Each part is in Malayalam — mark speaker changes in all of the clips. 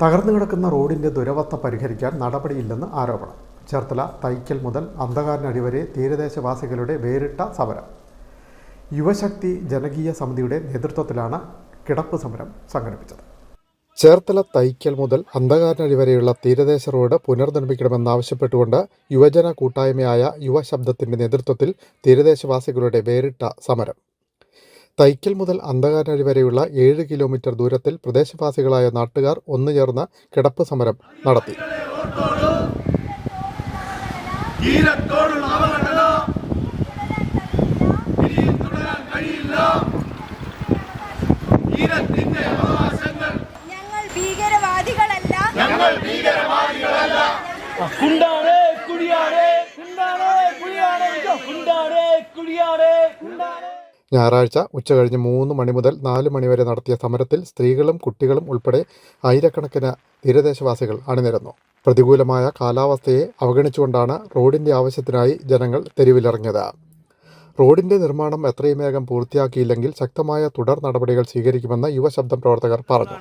Speaker 1: തകർന്നു കിടക്കുന്ന റോഡിന്റെ ദുരവസ്ഥ പരിഹരിക്കാൻ നടപടിയില്ലെന്ന് ആരോപണം. ചേർത്തല തൈക്കൽ മുതൽ അന്ധകാരനടി വരെ തീരദേശവാസികളുടെ വേറിട്ട സമരം. യുവശക്തി ജനകീയ സമിതിയുടെ നേതൃത്വത്തിലാണ് കിടപ്പ് സമരം സംഘടിപ്പിച്ചത്. ചേർത്തല തൈക്കൽ മുതൽ അന്ധകാരനടി വരെയുള്ള തീരദേശ റോഡ് പുനർനിർമ്മിക്കണമെന്നാവശ്യപ്പെട്ടുകൊണ്ട് യുവജന കൂട്ടായ്മയായ യുവശബ്ദത്തിന്റെ നേതൃത്വത്തിൽ തീരദേശവാസികളുടെ വേറിട്ട സമരം. തൈക്കൽ മുതൽ അന്ധകാരനടി വരെയുള്ള 7 കിലോമീറ്റർ ദൂരത്തിൽ പ്രദേശവാസികളായ നാട്ടുകാർ ഒന്നുചേർന്ന് കിടപ്പ് സമരം നടത്തി. ഞായറാഴ്ച ഉച്ചകഴിഞ്ഞ് 3 മണി മുതൽ 4 മണി വരെ നടത്തിയ സമരത്തിൽ സ്ത്രീകളും കുട്ടികളും ഉൾപ്പെടെ ആയിരക്കണക്കിന് തീരദേശവാസികൾ അണിനിരന്നു. പ്രതികൂലമായ കാലാവസ്ഥയെ അവഗണിച്ചുകൊണ്ടാണ് റോഡിന്റെ ആവശ്യത്തിനായി ജനങ്ങൾ തെരുവിലിറങ്ങിയത്. റോഡിന്റെ നിർമ്മാണം എത്രയും വേഗം പൂർത്തിയാക്കിയില്ലെങ്കിൽ ശക്തമായ തുടർ നടപടികൾ സ്വീകരിക്കുമെന്ന് യുവശബ്ദം പ്രവർത്തകർ പറഞ്ഞു.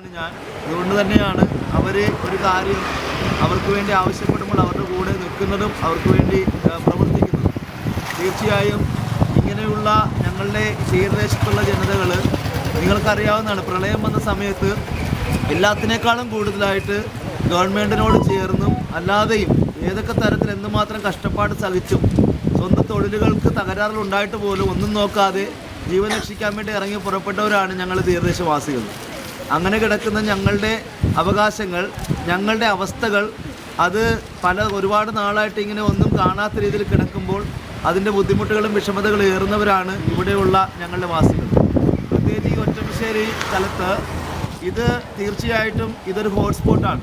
Speaker 2: അതുകൊണ്ട് തന്നെയാണ് അവര് ഒരു കാര്യം അവർക്ക് വേണ്ടി ആവശ്യപ്പെടുമ്പോൾ അവരുടെ കൂടെ നിൽക്കുന്നതും അവർക്ക് വേണ്ടി പ്രവർത്തിക്കുന്നതും. തീർച്ചയായും ഇങ്ങനെയുള്ള ഞങ്ങളുടെ തീരദേശത്തുള്ള ജനതകൾ നിങ്ങൾക്കറിയാവുന്നതാണ്, പ്രളയം വന്ന സമയത്ത് എല്ലാത്തിനേക്കാളും കൂടുതലായിട്ട് ഗവൺമെൻറ്റിനോട് ചേർന്നും അല്ലാതെയും ഏതൊക്കെ തരത്തിൽ എന്തുമാത്രം കഷ്ടപ്പാട് സഹിച്ചും സ്വന്തം തൊഴിലുകൾക്ക് തകരാറുകളുണ്ടായിട്ട് പോലും ഒന്നും നോക്കാതെ ജീവൻ രക്ഷിക്കാൻ വേണ്ടി ഇറങ്ങി പുറപ്പെട്ടവരാണ് ഞങ്ങൾ തീരദേശവാസികൾ. അങ്ങനെ കിടക്കുന്ന ഞങ്ങളുടെ അവകാശങ്ങൾ, ഞങ്ങളുടെ അവസ്ഥകൾ, അത് ഒരുപാട് നാളായിട്ട് ഇങ്ങനെ ഒന്നും കാണാത്ത രീതിയിൽ കിടക്കുമ്പോൾ അതിൻ്റെ ബുദ്ധിമുട്ടുകളും വിഷമതകളും ഏറുന്നവരാണ് ഇവിടെയുള്ള ഞങ്ങളുടെ വാസികൾ. പ്രത്യേകിച്ച് ഈ ഒറ്റമശ്ശേരി സ്ഥലത്ത് ഇത് തീർച്ചയായിട്ടും ഇതൊരു ഹോട്ട്സ്പോട്ടാണ്.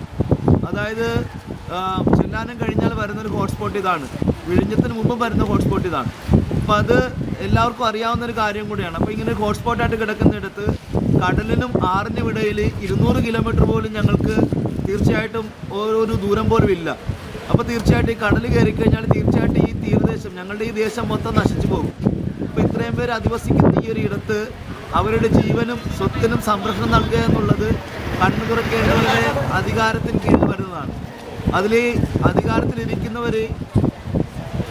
Speaker 2: അതായത് ചെല്ലാനം കഴിഞ്ഞാൽ വരുന്നൊരു ഹോട്ട്സ്പോട്ട് ഇതാണ്. വിഴിഞ്ഞത്തിന് മുമ്പ് വരുന്ന ഹോട്ട്സ്പോട്ട് ഇതാണ്. അപ്പോൾ അത് എല്ലാവർക്കും അറിയാവുന്നൊരു കാര്യം കൂടിയാണ്. അപ്പോൾ ഇങ്ങനെ ഒരു ഹോട്ട്സ്പോട്ടായിട്ട് കിടക്കുന്നിടത്ത് കടലിനും ആറിനും ഇടയിൽ 200 കിലോമീറ്റർ പോലും ഞങ്ങൾക്ക് തീർച്ചയായിട്ടും ഒരു ദൂരം പോലും ഇല്ല. അപ്പോൾ തീർച്ചയായിട്ടും ഈ കടൽ കയറി കഴിഞ്ഞാൽ തീർച്ചയായിട്ടും ഈ തീരദേശം, ഞങ്ങളുടെ ഈ ദേശം മൊത്തം നശിച്ചു പോകും. അപ്പോൾ ഇത്രയും പേര് അധിവസിക്കുന്ന ഈ ഒരു ഇടത്ത് അവരുടെ ജീവനും സ്വത്തിനും സംരക്ഷണം നൽകുക എന്നുള്ളത് കണ്ണു തുറക്കേണ്ടവരുടെ അധികാരത്തിന് കീഴിൽ വരുന്നതാണ്. അതിൽ അധികാരത്തിലിരിക്കുന്നവർ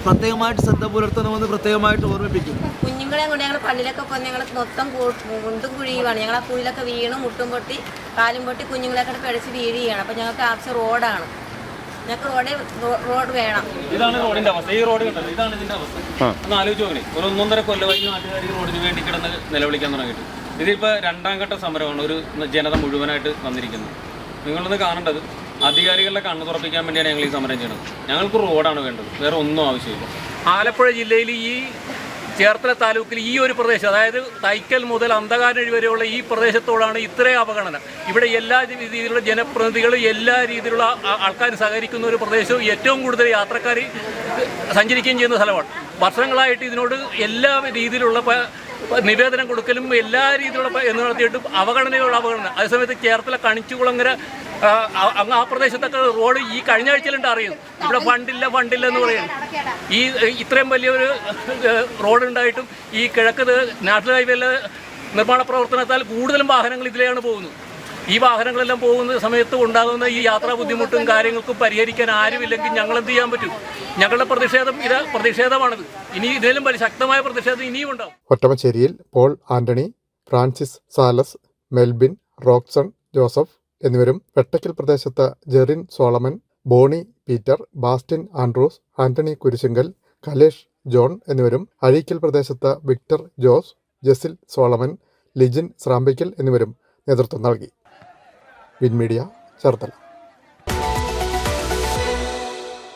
Speaker 2: പ്രത്യേകമായിട്ട് ശ്രദ്ധ പുലർത്തണമെന്ന് പ്രത്യേകമായിട്ട് ഓർമ്മിപ്പിക്കും.
Speaker 3: കുഞ്ഞുങ്ങളെ കൊണ്ട് ഞങ്ങൾ പള്ളിയിലൊക്കെ പോയി ഞങ്ങൾ മൊത്തം കുണ്ടും കുഴിയുമാണ്. ഞങ്ങൾ ആ കുഴിയിലൊക്കെ വീണും മുട്ടും പൊട്ടി കാലും പൊട്ടി കുഞ്ഞുങ്ങളെയൊക്കെ പിഴച്ച് വീഴുകയാണ്. അപ്പോൾ ഞങ്ങൾക്ക് ആവശ്യം റോഡാണ്. ഞങ്ങൾക്ക് റോഡ് വേണം.
Speaker 4: ഇതാണ് റോഡിന്റെ അവസ്ഥ. ഈ റോഡ് കണ്ടല്ലോ, ഇതാണ് ഇതിന്റെ അവസ്ഥ. ഒന്ന് ആലോചിച്ച് നോക്കണേ. ഒരു 1.5 കൊല്ലമായി നാട്ടുകാർ ഈ റോഡിന് വേണ്ടി കിടന്ന് നിലവിളിക്കാൻ തുടങ്ങിയിട്ട്. ഇതിപ്പോൾ 2ാം ഘട്ട സമരമാണ് ഒരു ജനത മുഴുവനായിട്ട് വന്നിരിക്കുന്നത്. നിങ്ങളൊന്ന് കാണേണ്ടത്, അധികാരികളുടെ കണ്ണ് തുറപ്പിക്കാൻ വേണ്ടിയാണ് ഞങ്ങൾ ഈ സമരം ചെയ്യുന്നത്. ഞങ്ങൾക്ക് റോഡാണ് വേണ്ടത്, വേറെ ഒന്നും ആവശ്യമില്ല.
Speaker 5: ആലപ്പുഴ ജില്ലയിൽ ഈ ചേർത്തല താലൂക്കിൽ ഈ ഒരു പ്രദേശം, അതായത് തൈക്കൽ മുതൽ അന്ധകാരനടി വരെയുള്ള ഈ പ്രദേശത്തോടാണ് ഇത്രയും അവഗണന. ഇവിടെ എല്ലാ രീതിയിലുള്ള ജനപ്രതിനിധികളും എല്ലാ രീതിയിലുള്ള ആൾക്കാർ സഹകരിക്കുന്ന ഒരു പ്രദേശവും ഏറ്റവും കൂടുതൽ യാത്രക്കാർ സഞ്ചരിക്കുകയും ചെയ്യുന്ന സ്ഥലമാണ്. വർഷങ്ങളായിട്ട് ഇതിനോട് എല്ലാ രീതിയിലുള്ള നിവേദനം കൊടുക്കലും എല്ലാ രീതിയിലുള്ള എന്ന് നടത്തിയിട്ടും അവഗണനയുള്ള അവഗണന. അതേസമയത്ത് ചേർത്തല കണിച്ചുകുളങ്ങര ആ പ്രദേശത്തൊക്കെ റോഡ് ഈ കഴിഞ്ഞ ആഴ്ചയിലുണ്ട് അറിയുന്നു. ഇവിടെ ഫണ്ടില്ല എന്ന് പറയുന്നു. ഈ ഇത്രയും വലിയൊരു റോഡുണ്ടായിട്ടും ഈ കിഴക്ക് നാഷണൽ ഹൈവേയിലെ നിർമ്മാണ പ്രവർത്തനത്താൽ കൂടുതലും വാഹനങ്ങൾ ഇതിലെയാണ് പോകുന്നത്. ഈ വാഹനങ്ങളെല്ലാം പോകുന്ന സമയത്ത് ഉണ്ടാകുന്ന ഈ യാത്രാ ബുദ്ധിമുട്ടും കാര്യങ്ങൾക്കും പരിഹരിക്കാൻ ആരുമില്ലെങ്കിൽ ഞങ്ങൾ എന്ത് ചെയ്യാൻ പറ്റും? ഞങ്ങളുടെ പ്രതിഷേധമാണിത്. ഇനി ഇതിലും ശക്തമായ പ്രതിഷേധം ഇനിയും ഉണ്ടാവും.
Speaker 1: ഒറ്റമശ്ശേരിയിൽ പോൾ ആന്റണി, ഫ്രാൻസിസ് സാലസ്, മെൽബിൻ, റോക്സൺ ജോസഫ് എന്നിവരും, വെട്ടക്കൽ പ്രദേശത്ത് ജെറിൻ സോളമൻ, ബോണി പീറ്റർ, ബാസ്റ്റിൻ ആൻഡ്രൂസ്, ആന്റണി കുരിശുങ്കൽ, കലേഷ് ജോൺ എന്നിവരും, അഴീക്കൽ പ്രദേശത്ത് വിക്ടർ ജോസ്, ജെസിൽ സോളമൻ, ലിജിൻ സ്രാമ്പിക്കൽ എന്നിവരും നേതൃത്വം നൽകി. വിൻമീഡിയ, ചേർത്തല.